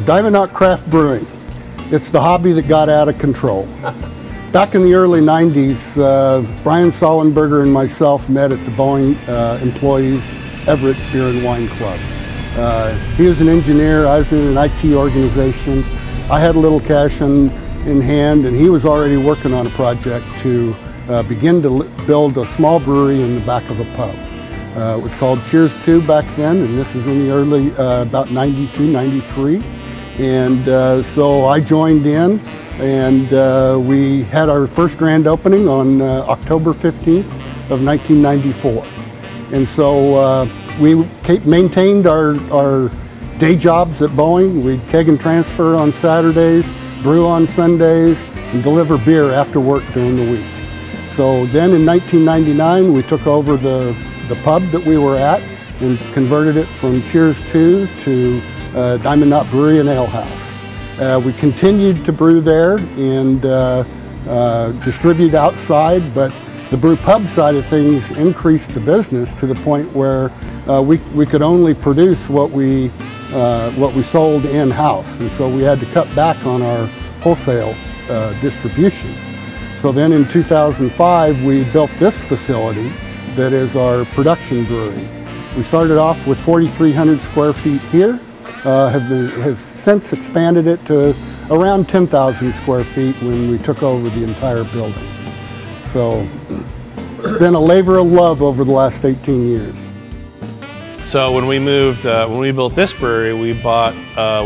Diamond Knot Craft Brewing. It's the hobby that got out of control. Back in the early 90s, Brian Sollenberger and myself met at the Boeing Employees Everett Beer and Wine Club. He was an engineer, I was in an IT organization. I had a little cash in hand, and he was already working on a project to begin to build a small brewery in the back of a pub. It was called Cheers 2 back then, and this is in the early, about 92, 93. And so I joined in, and we had our first grand opening on October 15th of 1994. And so we maintained our day jobs at Boeing. We'd keg and transfer on Saturdays, brew on Sundays, and deliver beer after work during the week. So then in 1999, we took over the pub that we were at and converted it from Cheers 2 to Diamond Knot Brewery and Ale House. We continued to brew there and distribute outside, but the brew pub side of things increased the business to the point where we could only produce what we sold in-house, and so we had to cut back on our wholesale distribution. So then in 2005, we built this facility that is our production brewery. We started off with 4,300 square feet here, have since expanded it to around 10,000 square feet when we took over the entire building. So it's been a labor of love over the last 18 years. So when we moved, when we built this brewery, we bought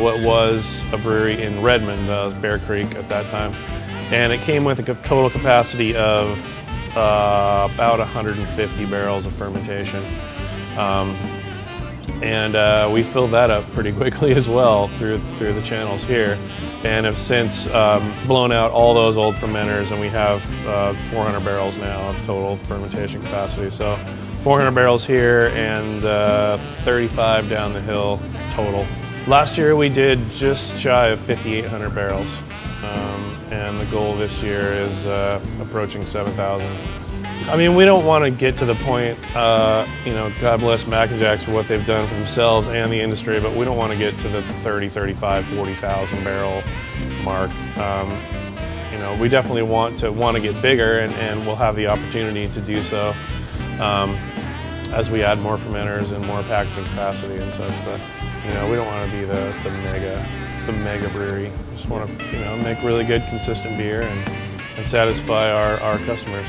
what was a brewery in Redmond, Bear Creek at that time. And it came with a total capacity of about 150 barrels of fermentation. And we filled that up pretty quickly as well through the channels here, and have since blown out all those old fermenters, and we have 400 barrels now of total fermentation capacity. So 400 barrels here and 35 down the hill total. Last year we did just shy of 5,800 barrels, and the goal this year is approaching 7,000. I mean, we don't want to get to the point, you know, God bless Mac and Jacks for what they've done for themselves and the industry, but we don't want to get to the 30, 35, 40,000 barrel mark. You know, we definitely want to get bigger, and we'll have the opportunity to do so as we add more fermenters and more packaging capacity and such. But you know, we don't want to be the mega brewery. We just want to, you know, make really good, consistent beer and satisfy our customers.